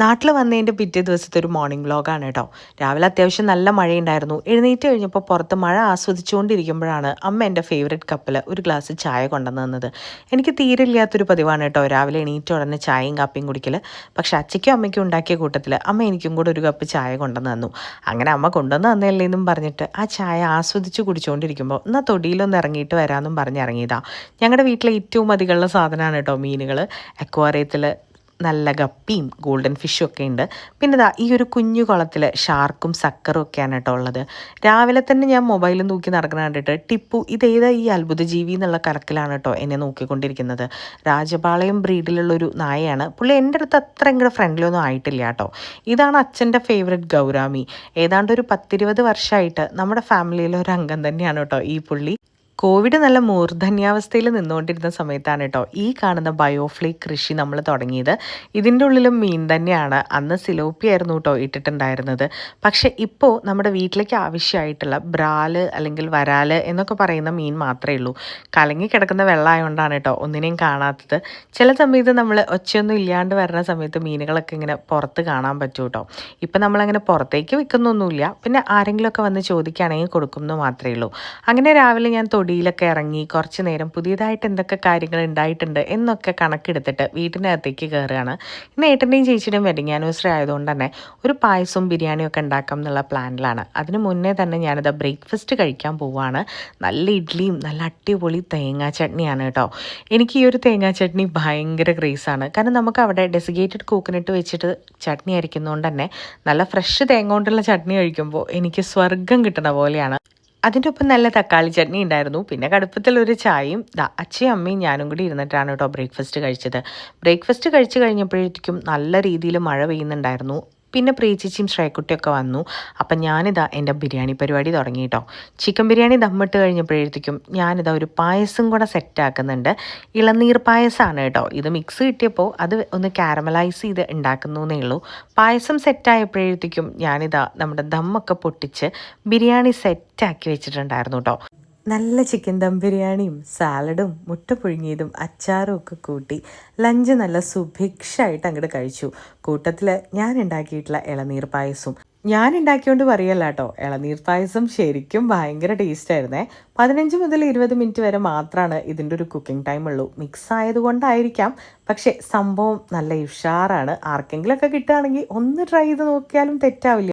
നാട്ടിൽ വന്നതിൻ്റെ പിറ്റേ ദിവസത്തെ ഒരു മോർണിംഗ് വ്ലോഗാണ് കേട്ടോ. രാവിലെ അത്യാവശ്യം നല്ല മഴയുണ്ടായിരുന്നു. എഴുന്നേറ്റ് കഴിഞ്ഞപ്പോൾ പുറത്ത് മഴ ആസ്വദിച്ചുകൊണ്ടിരിക്കുമ്പോഴാണ് അമ്മ എൻ്റെ ഫേവറേറ്റ് കപ്പിൽ ഒരു ഗ്ലാസ് ചായ കൊണ്ടുവന്ന് തന്നത്. എനിക്ക് തീരെ ഇല്ലാത്തൊരു പതിവാണ് കേട്ടോ രാവിലെ എണീറ്റ് ഉടനെ ചായയും കാപ്പിയും കുടിക്കൽ. പക്ഷേ അച്ഛയ്ക്കും അമ്മയ്ക്കും ഉണ്ടാക്കിയ കൂട്ടത്തിൽ അമ്മ എനിക്കും കൂടെ ഒരു കപ്പ് ചായ കൊണ്ടുവന്ന് തന്നു. അങ്ങനെ അമ്മ കൊണ്ടുവന്ന് തന്നല്ലേ എന്നും പറഞ്ഞിട്ട് ആ ചായ ആസ്വദിച്ച് കുടിച്ചുകൊണ്ടിരിക്കുമ്പോൾ എന്നാൽ തൊടിയിലൊന്ന് ഇറങ്ങിയിട്ട് വരാമെന്നും പറഞ്ഞ് ഇറങ്ങിയതാണ്. ഞങ്ങളുടെ വീട്ടിലെ ഏറ്റവും അധികമുള്ള സാധനമാണ് കേട്ടോ മീനുകൾ. അക്വാറിയത്തിൽ നല്ല ഗപ്പിയും ഗോൾഡൻ ഫിഷും ഒക്കെ ഉണ്ട്. പിന്നെ ഇതാ ഈ ഒരു കുഞ്ഞു കുളത്തിൽ ഷാർക്കും സക്കറും ഒക്കെയാണ് കേട്ടോ ഉള്ളത്. രാവിലെ തന്നെ ഞാൻ മൊബൈലിൽ നോക്കി നടക്കുന്ന കണ്ടിട്ട് ടിപ്പു ഇതേതാ ഈ അത്ഭുത ജീവി എന്നുള്ള കണക്കിലാണ് കേട്ടോ എന്നെ നോക്കിക്കൊണ്ടിരിക്കുന്നത്. രാജപാളയം ബ്രീഡിലുള്ളൊരു നായയാണ്. പുള്ളി എൻ്റെ അടുത്ത് അത്ര ഇങ്ങോട്ട് ഫ്രണ്ട്ലി ഒന്നും ആയിട്ടില്ല കേട്ടോ. ഇതാണ് അച്ഛൻ്റെ ഫേവറേറ്റ് ഗൗരാമി. ഏതാണ്ട് ഒരു 10-20 വർഷമായിട്ട് നമ്മുടെ ഫാമിലിയിലെ ഒരു അംഗം തന്നെയാണ് കേട്ടോ ഈ പുള്ളി. കോവിഡ് നല്ല മൂർധന്യാവസ്ഥയിൽ നിന്നുകൊണ്ടിരുന്ന സമയത്താണ് കേട്ടോ ഈ കാണുന്ന ബയോഫ്ലീക്ക് കൃഷി നമ്മൾ തുടങ്ങിയത്. ഇതിൻ്റെ ഉള്ളിലും മീൻ തന്നെയാണ്. അന്ന് സിലോപ്പി ആയിരുന്നു കേട്ടോ ഇട്ടിട്ടുണ്ടായിരുന്നത്. പക്ഷേ ഇപ്പോൾ നമ്മുടെ വീട്ടിലേക്ക് ആവശ്യമായിട്ടുള്ള ബ്രാല് അല്ലെങ്കിൽ വരാല് എന്നൊക്കെ പറയുന്ന മീൻ മാത്രമേ ഉള്ളൂ. കലങ്ങി കിടക്കുന്ന വെള്ളമായതുകൊണ്ടാണ് കേട്ടോ ഒന്നിനെയും കാണാത്തത്. ചില സമയത്ത് നമ്മൾ ഒച്ചയൊന്നും ഇല്ലാണ്ട് വരുന്ന സമയത്ത് മീനുകളൊക്കെ ഇങ്ങനെ പുറത്ത് കാണാൻ പറ്റും കേട്ടോ. ഇപ്പം നമ്മളങ്ങനെ പുറത്തേക്ക് വിൽക്കുന്നൊന്നുമില്ല. പിന്നെ ആരെങ്കിലുമൊക്കെ വന്ന് ചോദിക്കുകയാണെങ്കിൽ കൊടുക്കുമെന്ന് മാത്രമേ ഉള്ളൂ. അങ്ങനെ രാവിലെ ഞാൻ തൊടിയിലൊക്കെ ഇറങ്ങി കുറച്ച് നേരം പുതിയതായിട്ട് എന്തൊക്കെ കാര്യങ്ങൾ ഉണ്ടായിട്ടുണ്ട് എന്നൊക്കെ കണക്കെടുത്തിട്ട് വീട്ടിനകത്തേക്ക് കയറുകയാണ്. ഇന്ന് ഏട്ടൻ്റെയും ചേച്ചിയുടെയും വെഡിങ് ആനിവേഴ്സറി ആയതുകൊണ്ട് തന്നെ ഒരു പായസവും ബിരിയാണിയും ഒക്കെ ഉണ്ടാക്കാം എന്നുള്ള പ്ലാനിലാണ്. അതിന് മുന്നേ തന്നെ ഞാനിത് ബ്രേക്ക്ഫാസ്റ്റ് കഴിക്കാൻ പോവുകയാണ്. നല്ല ഇഡ്ഡലിയും നല്ല അടിപൊളി തേങ്ങാ ചട്നിയാണ് കേട്ടോ. എനിക്ക് ഈ ഒരു തേങ്ങാ ചട്നി ഭയങ്കര ക്രേസാണ്. കാരണം നമുക്ക് അവിടെ ഡെസിഗേറ്റഡ് കോക്കനട്ട് വെച്ചിട്ട് ചട്നി അരിക്കുന്നതുകൊണ്ട് തന്നെ നല്ല ഫ്രഷ് തേങ്ങ കൊണ്ടുള്ള ചട്നി കഴിക്കുമ്പോൾ എനിക്ക് സ്വർഗം കിട്ടണ പോലെയാണ്. അതിൻ്റെ ഒപ്പം നല്ല തക്കാളി ചട്നി ഉണ്ടായിരുന്നു. പിന്നെ കടുപ്പത്തിലൊരു ചായയും. അച്ഛയും അമ്മയും ഞാനും കൂടി ഇരുന്നിട്ടാണ് കേട്ടോ ബ്രേക്ക്ഫാസ്റ്റ് കഴിച്ചത്. ബ്രേക്ക്ഫാസ്റ്റ് കഴിച്ച് കഴിഞ്ഞപ്പോഴേക്കും നല്ല രീതിയിൽ മഴ പെയ്യുന്നുണ്ടായിരുന്നു. പിന്നെ പ്രീച്ചിച്ചിയും ശ്രേക്കുട്ടിയൊക്കെ വന്നു. അപ്പം ഞാനിതാ എൻ്റെ ബിരിയാണി പരിപാടി തുടങ്ങി കേട്ടോ. ചിക്കൻ ബിരിയാണി ദമ്മിട്ട് കഴിഞ്ഞപ്പോഴേക്കും ഞാനിതാ ഒരു പായസം കൂടെ സെറ്റാക്കുന്നുണ്ട്. ഇളനീർ പായസമാണ് കേട്ടോ. ഇത് മിക്സ് കിട്ടിയപ്പോൾ അത് ഒന്ന് കാരമലൈസ് ചെയ്ത് ഉണ്ടാക്കുന്നു എന്നേ ഉള്ളൂ. പായസം സെറ്റായപ്പോഴേക്കും ഞാനിതാ നമ്മുടെ ദമ്മൊക്കെ പൊട്ടിച്ച് ബിരിയാണി സെറ്റാക്കി വെച്ചിട്ടുണ്ടായിരുന്നു കേട്ടോ. നല്ല ചിക്കൻ ദം ബിരിയാണിയും സാലഡും മുട്ട പുഴുങ്ങിയതും അച്ചാറും ഒക്കെ കൂട്ടി ലഞ്ച് നല്ല സുഭിക്ഷമായിട്ട് അങ്ങോട്ട് കഴിച്ചു. കൂട്ടത്തിൽ ഞാൻ ഉണ്ടാക്കിയിട്ടുള്ള ഇളനീർ പായസവും ഞാൻ ഉണ്ടാക്കിയോണ്ട് പറയല്ല കേട്ടോ. ഇളനീർ പായസം ശരിക്കും ഭയങ്കര ടേസ്റ്റായിരുന്നേ. 15 മുതൽ 20 മിനിറ്റ് വരെ മാത്രമാണ് ഇതിൻ്റെ ഒരു കുക്കിംഗ് ടൈം ഉള്ളൂ. മിക്സ് ആയതുകൊണ്ടായിരിക്കാം. പക്ഷേ സംഭവം നല്ല ഉഷാറാണ്. ആർക്കെങ്കിലുമൊക്കെ കിട്ടുകയാണെങ്കിൽ ഒന്ന് ട്രൈ ചെയ്ത് നോക്കിയാലും തെറ്റാവില്ല.